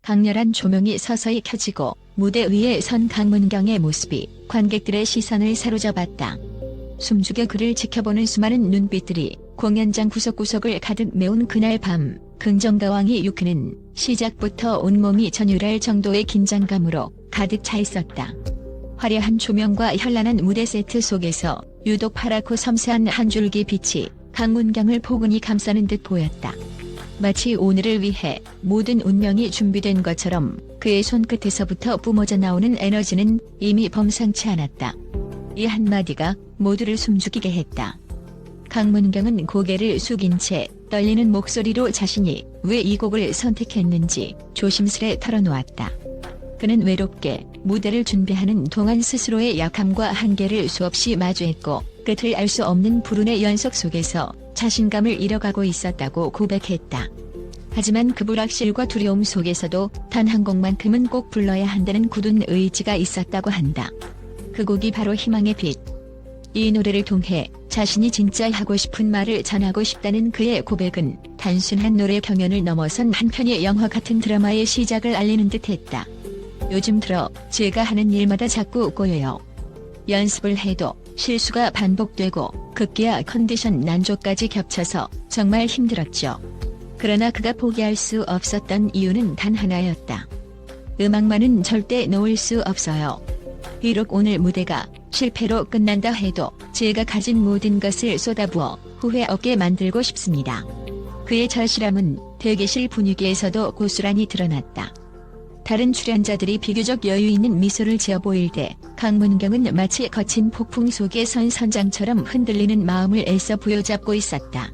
강렬한 조명이 서서히 켜지고 무대 위에 선 강문경의 모습이 관객들의 시선을 사로잡았다. 숨죽여 그를 지켜보는 수많은 눈빛들이 공연장 구석구석을 가득 메운 그날 밤, 긍정가왕이 유크는 시작부터 온몸이 전율할 정도의 긴장감으로 가득 차 있었다. 화려한 조명과 현란한 무대 세트 속에서 유독 파랗고 섬세한 한 줄기 빛이 강문경을 포근히 감싸는 듯 보였다. 마치 오늘을 위해 모든 운명이 준비된 것처럼 그의 손끝에서부터 뿜어져 나오는 에너지는 이미 범상치 않았다. 이 한마디가 모두를 숨죽이게 했다. 강문경은 고개를 숙인 채 떨리는 목소리로 자신이 왜 이 곡을 선택했는지 조심스레 털어놓았다. 그는 외롭게 무대를 준비하는 동안 스스로의 약함과 한계를 수없이 마주했고 끝을 알 수 없는 불운의 연속 속에서 자신감을 잃어가고 있었다고 고백했다. 하지만 그 불확실과 두려움 속에서도 단 한 곡만큼은 꼭 불러야 한다는 굳은 의지가 있었다고 한다. 그 곡이 바로 희망의 빛. 이 노래를 통해 자신이 진짜 하고 싶은 말을 전하고 싶다는 그의 고백은 단순한 노래 경연을 넘어선 한 편의 영화 같은 드라마의 시작을 알리는 듯했다. 요즘 들어 제가 하는 일마다 자꾸 꼬여요. 연습을 해도 실수가 반복되고 급기야 컨디션 난조까지 겹쳐서 정말 힘들었죠. 그러나 그가 포기할 수 없었던 이유는 단 하나였다. 음악만은 절대 놓을 수 없어요. 비록 오늘 무대가 실패로 끝난다 해도 제가 가진 모든 것을 쏟아부어 후회 없게 만들고 싶습니다. 그의 절실함은 대기실 분위기에서도 고스란히 드러났다. 다른 출연자들이 비교적 여유 있는 미소를 지어 보일 때 강문경은 마치 거친 폭풍 속에 선 선장처럼 흔들리는 마음을 애써 부여잡고 있었다.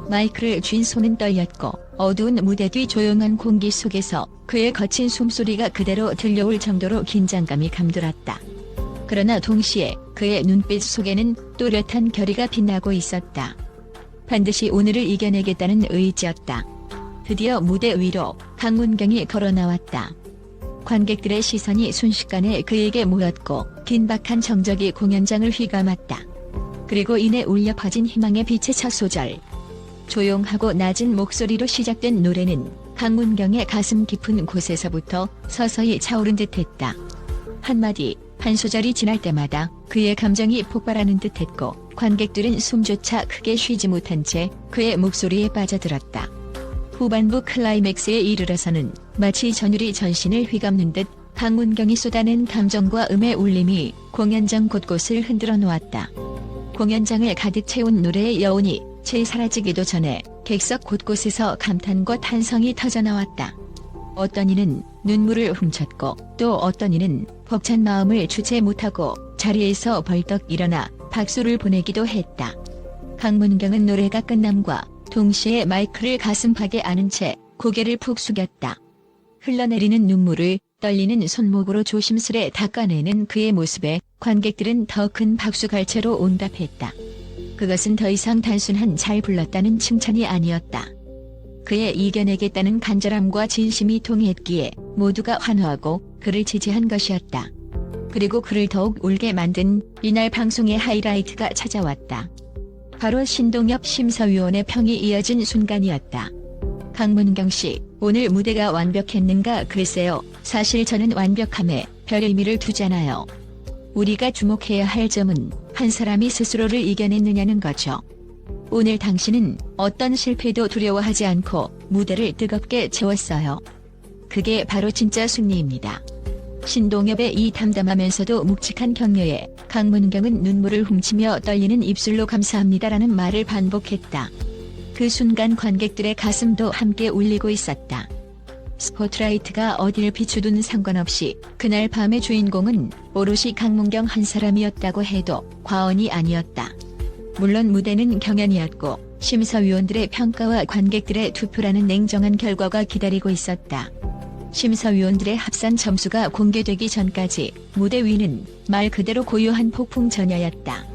마이크를 쥔 손은 떨렸고 어두운 무대 뒤 조용한 공기 속에서 그의 거친 숨소리가 그대로 들려올 정도로 긴장감이 감돌았다. 그러나 동시에 그의 눈빛 속에는 또렷한 결의가 빛나고 있었다. 반드시 오늘을 이겨내겠다는 의지였다. 드디어 무대 위로 강문경이 걸어 나왔다. 관객들의 시선이 순식간에 그에게 모였고 긴박한 정적이 공연장을 휘감았다. 그리고 이내 울려 퍼진 희망의 빛의 첫 소절. 조용하고 낮은 목소리로 시작된 노래는 강문경의 가슴 깊은 곳에서부터 서서히 차오른 듯했다. 한마디, 한 소절이 지날 때마다 그의 감정이 폭발하는 듯했고 관객들은 숨조차 크게 쉬지 못한 채 그의 목소리에 빠져들었다. 후반부 클라이맥스에 이르러서는 마치 전율이 전신을 휘감는 듯 강문경이 쏟아낸 감정과 음의 울림이 공연장 곳곳을 흔들어 놓았다. 공연장을 가득 채운 노래의 여운이 채 사라지기도 전에 객석 곳곳에서 감탄과 탄성이 터져나왔다. 어떤 이는 눈물을 훔쳤고 또 어떤 이는 벅찬 마음을 주체 못하고 자리에서 벌떡 일어나 박수를 보내기도 했다. 강문경은 노래가 끝남과 동시에 마이크를 가슴팍에 안은 채 고개를 푹 숙였다. 흘러내리는 눈물을 떨리는 손목으로 조심스레 닦아내는 그의 모습에 관객들은 더 큰 박수갈채로 응답했다. 그것은 더 이상 단순한 잘 불렀다는 칭찬이 아니었다. 그의 이겨내겠다는 간절함과 진심이 통했기에 모두가 환호하고 그를 지지한 것이었다. 그리고 그를 더욱 울게 만든 이날 방송의 하이라이트가 찾아왔다. 바로 신동엽 심사위원의 평이 이어진 순간이었다. 강문경 씨, 오늘 무대가 완벽했는가? 글쎄요, 사실 저는 완벽함에 별 의미를 두잖아요. 우리가 주목해야 할 점은 한 사람이 스스로를 이겨냈느냐는 거죠. 오늘 당신은 어떤 실패도 두려워하지 않고 무대를 뜨겁게 채웠어요. 그게 바로 진짜 승리입니다. 신동엽의 이 담담하면서도 묵직한 격려에 강문경은 눈물을 훔치며 떨리는 입술로 감사합니다라는 말을 반복했다. 그 순간 관객들의 가슴도 함께 울리고 있었다. 스포트라이트가 어딜 비추든 상관없이 그날 밤의 주인공은 오롯이 강문경 한 사람이었다고 해도 과언이 아니었다. 물론 무대는 경연이었고 심사위원들의 평가와 관객들의 투표라는 냉정한 결과가 기다리고 있었다. 심사위원들의 합산 점수가 공개되기 전까지 무대 위는 말 그대로 고요한 폭풍 전야였다.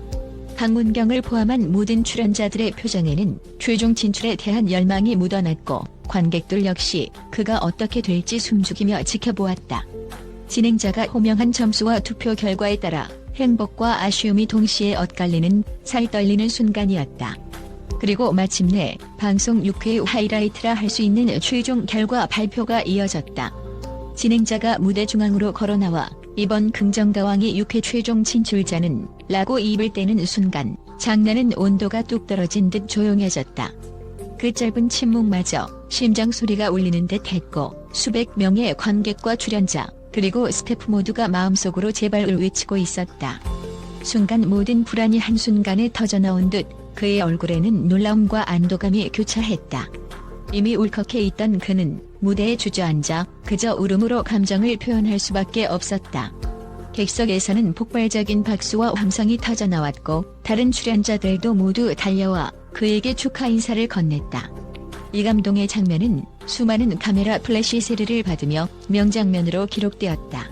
강문경을 포함한 모든 출연자들의 표정에는 최종 진출에 대한 열망이 묻어났고 관객들 역시 그가 어떻게 될지 숨죽이며 지켜보았다. 진행자가 호명한 점수와 투표 결과에 따라 행복과 아쉬움이 동시에 엇갈리는 살 떨리는 순간이었다. 그리고 마침내 방송 6회 하이라이트라 할 수 있는 최종 결과 발표가 이어졌다. 진행자가 무대 중앙으로 걸어나와 이번 긍정가왕이 6회 최종 진출자는 라고 입을 떼는 순간 장난은 온도가 뚝 떨어진 듯 조용해졌다. 그 짧은 침묵마저 심장 소리가 울리는 듯 했고 수백 명의 관객과 출연자 그리고 스태프 모두가 마음속으로 제발을 외치고 있었다. 순간 모든 불안이 한순간에 터져나온 듯 그의 얼굴에는 놀라움과 안도감이 교차했다. 이미 울컥해 있던 그는 무대에 주저앉아 그저 울음으로 감정을 표현할 수밖에 없었다. 객석에서는 폭발적인 박수와 함성이 터져나왔고 다른 출연자들도 모두 달려와 그에게 축하 인사를 건넸다. 이 감동의 장면은 수많은 카메라 플래시 세례를 받으며 명장면으로 기록되었다.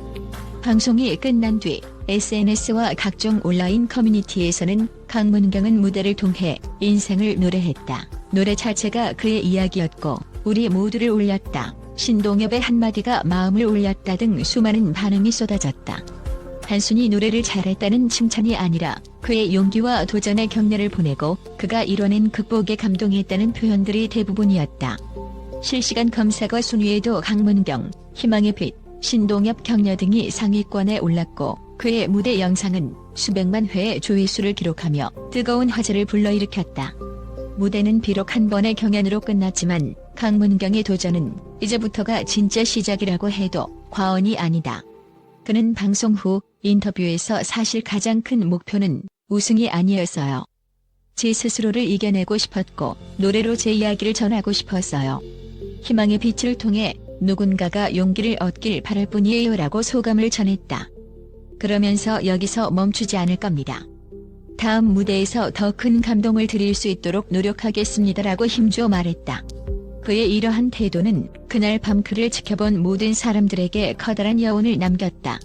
방송이 끝난 뒤 SNS와 각종 온라인 커뮤니티에서는 강문경은 무대를 통해 인생을 노래했다. 노래 자체가 그의 이야기였고 우리 모두를 울렸다. 신동엽의 한마디가 마음을 울렸다 등 수많은 반응이 쏟아졌다. 단순히 노래를 잘했다는 칭찬이 아니라 그의 용기와 도전의 격려를 보내고 그가 이뤄낸 극복에 감동했다는 표현들이 대부분이었다. 실시간 검색어 순위에도 강문경, 희망의 빛, 신동엽 격려 등이 상위권에 올랐고 그의 무대 영상은 수백만 회의 조회수를 기록하며 뜨거운 화제를 불러일으켰다. 무대는 비록 한 번의 경연으로 끝났지만 강문경의 도전은 이제부터가 진짜 시작이라고 해도 과언이 아니다. 그는 방송 후 인터뷰에서 사실 가장 큰 목표는 우승이 아니었어요. 제 스스로를 이겨내고 싶었고 노래로 제 이야기를 전하고 싶었어요. 희망의 빛을 통해 누군가가 용기를 얻길 바랄 뿐이에요 라고 소감을 전했다. 그러면서 여기서 멈추지 않을 겁니다. 다음 무대에서 더 큰 감동을 드릴 수 있도록 노력하겠습니다라고 힘주어 말했다. 그의 이러한 태도는 그날 밤 그를 지켜본 모든 사람들에게 커다란 여운을 남겼다.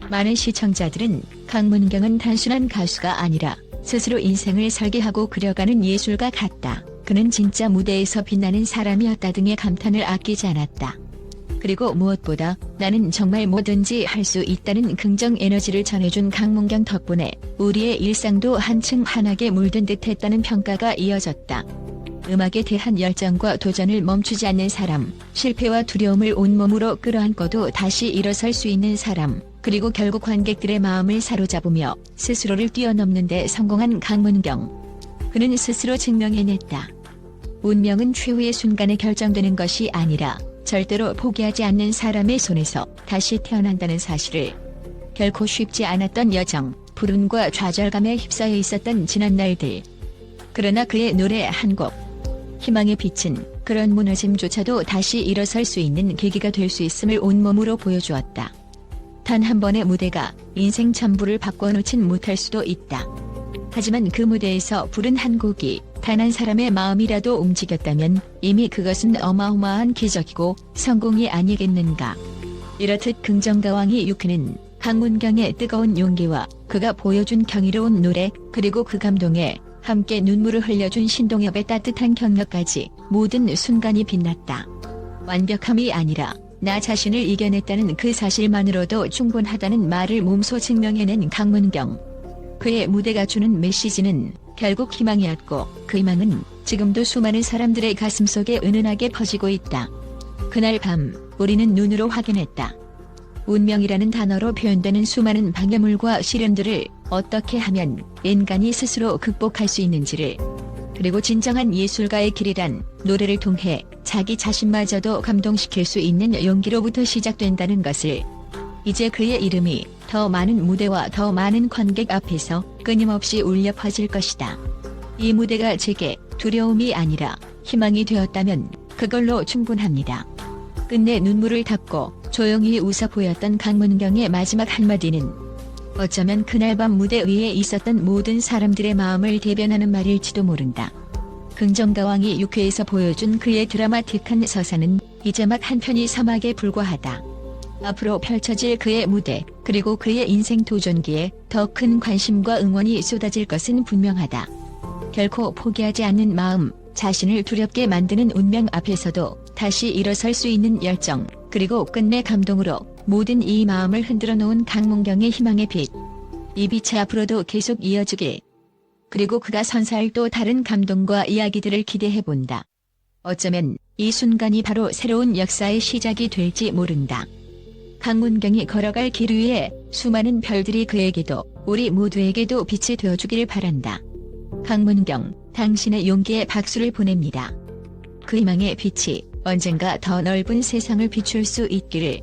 많은 시청자들은 강문경은 단순한 가수가 아니라 스스로 인생을 설계하고 그려가는 예술가 같다. 그는 진짜 무대에서 빛나는 사람이었다 등의 감탄을 아끼지 않았다. 그리고 무엇보다 나는 정말 뭐든지 할 수 있다는 긍정 에너지를 전해준 강문경 덕분에 우리의 일상도 한층 환하게 물든 듯했다는 평가가 이어졌다. 음악에 대한 열정과 도전을 멈추지 않는 사람, 실패와 두려움을 온몸으로 끌어안고도 다시 일어설 수 있는 사람, 그리고 결국 관객들의 마음을 사로잡으며 스스로를 뛰어넘는 데 성공한 강문경. 그는 스스로 증명해냈다. 운명은 최후의 순간에 결정되는 것이 아니라 절대로 포기하지 않는 사람의 손에서 다시 태어난다는 사실을. 결코 쉽지 않았던 여정, 불운과 좌절감에 휩싸여 있었던 지난 날들. 그러나 그의 노래 한 곡, 희망의 빛은 그런 무너짐조차도 다시 일어설 수 있는 계기가 될 수 있음을 온몸으로 보여주었다. 단 한 번의 무대가 인생 전부를 바꿔놓진 못할 수도 있다. 하지만 그 무대에서 부른 한 곡이 단 한 사람의 마음이라도 움직였다면 이미 그것은 어마어마한 기적이고 성공이 아니겠는가. 이렇듯 긍정가왕이 6회는 강문경의 뜨거운 용기와 그가 보여준 경이로운 노래 그리고 그 감동에 함께 눈물을 흘려준 신동엽의 따뜻한 격려까지 모든 순간이 빛났다. 완벽함이 아니라 나 자신을 이겨냈다는 그 사실만으로도 충분하다는 말을 몸소 증명해낸 강문경. 그의 무대가 주는 메시지는 결국 희망이었고 그 희망은 지금도 수많은 사람들의 가슴속에 은은하게 퍼지고 있다. 그날 밤 우리는 눈으로 확인했다. 운명이라는 단어로 표현되는 수많은 방해물과 시련들을 어떻게 하면 인간이 스스로 극복할 수 있는지를. 그리고 진정한 예술가의 길이란 노래를 통해 자기 자신마저도 감동시킬 수 있는 용기로부터 시작된다는 것을. 이제 그의 이름이 더 많은 무대와 더 많은 관객 앞에서 끊임없이 울려 퍼질 것이다. 이 무대가 제게 두려움이 아니라 희망이 되었다면 그걸로 충분합니다. 끝내 눈물을 닦고 조용히 웃어 보였던 강문경의 마지막 한마디는 어쩌면 그날 밤 무대 위에 있었던 모든 사람들의 마음을 대변하는 말일지도 모른다. 긍정가왕이 6회에서 보여준 그의 드라마틱한 서사는 이제 막 한편의 사막에 불과하다. 앞으로 펼쳐질 그의 무대 그리고 그의 인생 도전기에 더 큰 관심과 응원이 쏟아질 것은 분명하다. 결코 포기하지 않는 마음, 자신을 두렵게 만드는 운명 앞에서도 다시 일어설 수 있는 열정, 그리고 끝내 감동으로 모든 이 마음을 흔들어 놓은 강문경의 희망의 빛. 이 빛이 앞으로도 계속 이어지길. 그리고 그가 선사할 또 다른 감동과 이야기들을 기대해본다. 어쩌면 이 순간이 바로 새로운 역사의 시작이 될지 모른다. 강문경이 걸어갈 길 위에 수많은 별들이 그에게도 우리 모두에게도 빛이 되어주길 바란다. 강문경, 당신의 용기에 박수를 보냅니다. 그 희망의 빛이 언젠가 더 넓은 세상을 비출 수 있기를.